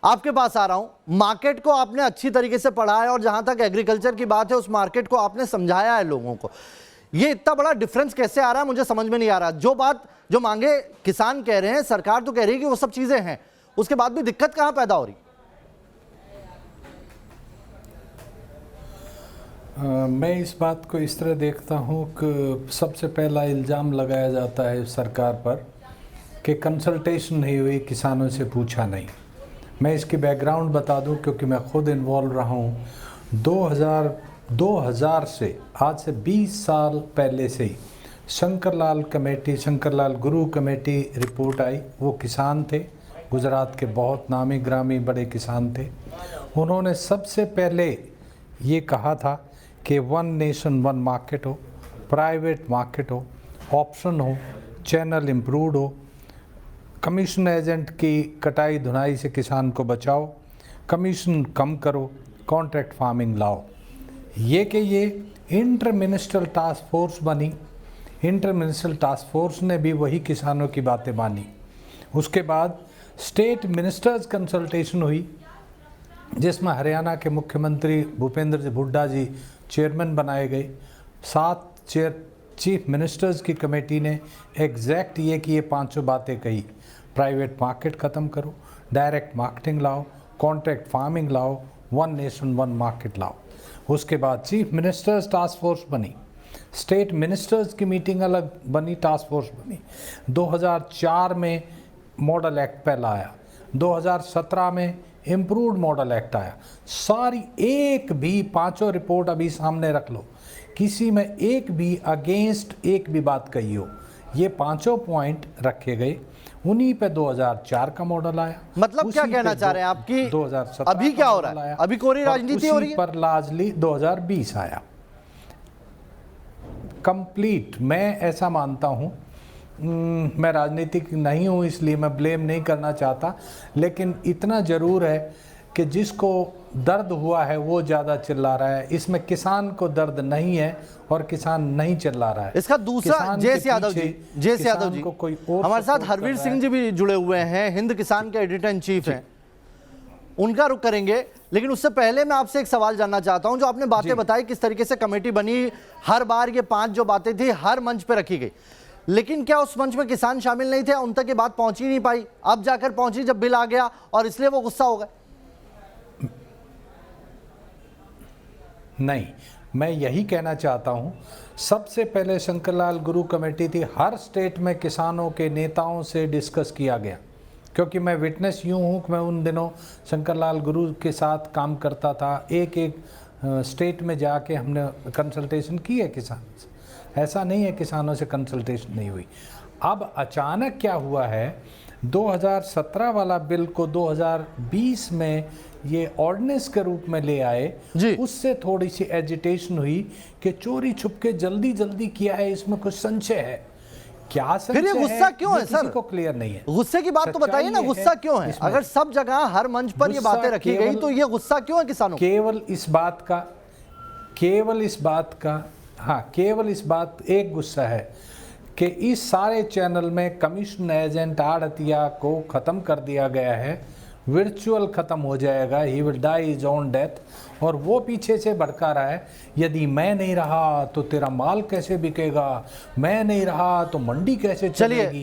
आपके पास आ रहा हूं। मार्केट को आपने अच्छी तरीके से पढ़ा है और जहां तक एग्रीकल्चर की बात है उस मार्केट को आपने समझाया है लोगों को। ये इतना बड़ा डिफरेंस कैसे आ रहा है मुझे समझ में नहीं आ रहा। जो बात जो मांगे किसान कह रहे हैं, सरकार तो कह रही है कि वो सब चीजें हैं, उसके बाद भी दिक्कत कहां पैदा हो रही? मैं इस बात को इस तरह देखता हूँ कि सबसे पहला इल्ज़ाम लगाया जाता है सरकार पर कि कंसल्टेशन नहीं हुई, किसानों से पूछा नहीं। मैं इसकी बैकग्राउंड बता दूं क्योंकि मैं खुद इन्वॉल्व रहा हूँ। 2000 से आज से 20 साल पहले से ही शंकरलाल गुरु कमेटी रिपोर्ट आई। वो किसान थे, गुजरात के बहुत नामी ग्रामी बड़े किसान थे। उन्होंने सबसे पहले ये कहा था कि वन नेशन वन मार्केट हो, प्राइवेट मार्केट हो, ऑप्शन हो, चैनल इम्प्रूव्ड हो, कमीशन एजेंट की कटाई धुनाई से किसान को बचाओ, कमीशन कम करो, कॉन्ट्रैक्ट फार्मिंग लाओ। ये कि ये इंटर मिनिस्ट्रियल टास्क फोर्स बनी। इंटर मिनिस्ट्रियल टास्क फोर्स ने भी वही किसानों की बातें मानी। उसके बाद स्टेट मिनिस्टर्स कंसल्टेशन हुई जिसमें हरियाणा के मुख्यमंत्री भूपेंद्र जी हुड्डा जी चेयरमैन बनाए गए। 7 चीफ मिनिस्टर्स की कमेटी ने एग्जैक्ट ये कि ये 5 बातें कही। प्राइवेट मार्केट ख़त्म करो, डायरेक्ट मार्केटिंग लाओ, कॉन्ट्रैक्ट फार्मिंग लाओ, वन नेशन वन मार्केट लाओ। उसके बाद चीफ मिनिस्टर्स टास्क फोर्स बनी, स्टेट मिनिस्टर्स की मीटिंग अलग बनी, टास्क फोर्स बनी। 2004 में मॉडल एक्ट पहला आया, 2017 में इम्प्रूव्ड मॉडल एक्ट आया। सारी एक भी 5 रिपोर्ट अभी सामने रख लो, किसी में एक भी अगेंस्ट एक भी बात कही हो। ये 5 पॉइंट रखे गए, उन्हीं पे 2004 का मॉडल आया। मतलब क्या कहना चाह रहे हैं आपकी 2017 अभी क्या हो रहा है? अभी कोरी राजनीति हो रही है पर लार्जली 2020 आया कंप्लीट। मैं ऐसा मानता हूँ, मैं राजनीतिक नहीं हूँ इसलिए मैं ब्लेम नहीं करना चाहता, लेकिन इतना ज़रूर है कि जिसको दर्द हुआ है वो ज़्यादा चिल्ला रहा है। इसमें किसान को दर्द नहीं है और किसान नहीं चिल्ला रहा है। इसका दूसरा जयेश यादव जी को कोई और हमारे साथ हरवीर सिंह जी भी जुड़े हुए हैं, हिंद किसान के एडिटर इन चीफ हैं, उनका रुख करेंगे। लेकिन उससे पहले मैं आपसे एक सवाल जानना चाहता हूं। जो आपने बातें बताई किस तरीके से कमेटी बनी, हर बार ये 5 जो बातें थी हर मंच पे रखी गई, लेकिन क्या उस मंच में किसान शामिल नहीं थे? उन तक ये बात पहुंच ही नहीं पाई, अब जाकर पहुंची जब बिल आ गया और इसलिए वो गुस्सा हो गए। नहीं, मैं यही कहना चाहता हूं, सबसे पहले शंकरलाल गुरु कमेटी थी, हर स्टेट में किसानों के नेताओं से डिस्कस किया गया। क्योंकि मैं विटनेस यूँ हूँ कि मैं उन दिनों शंकरलाल गुरु के साथ काम करता था। एक स्टेट में जाके हमने कंसल्टेशन की है किसान से। ऐसा नहीं है किसानों से कंसल्टेशन नहीं हुई। अब अचानक क्या हुआ है, 2017 वाला बिल को 2020 में ये ऑर्डिनेंस के रूप में ले आए। उससे थोड़ी सी एजिटेशन हुई कि चोरी छुपके जल्दी जल्दी किया है, इसमें कुछ संशय है। क्या संशय? फिर ये गुस्सा क्यों है सर? किसी को क्लियर नहीं है। गुस्से की बात तो बताइए ना, गुस्सा क्यों है? अगर सब जगह हर मंच पर ये बातें रखी गई तो ये गुस्सा क्यों है किसानों? केवल इस बात एक गुस्सा है कि इस सारे चैनल में कमीशन एजेंट आड़तिया को खत्म कर दिया गया है। वर्चुअल खत्म हो जाएगा, he will die his own death. और वो पीछे से भड़का रहा है, यदि मैं नहीं रहा तो तेरा माल कैसे बिकेगा, मैं नहीं रहा तो मंडी कैसे चलेगी।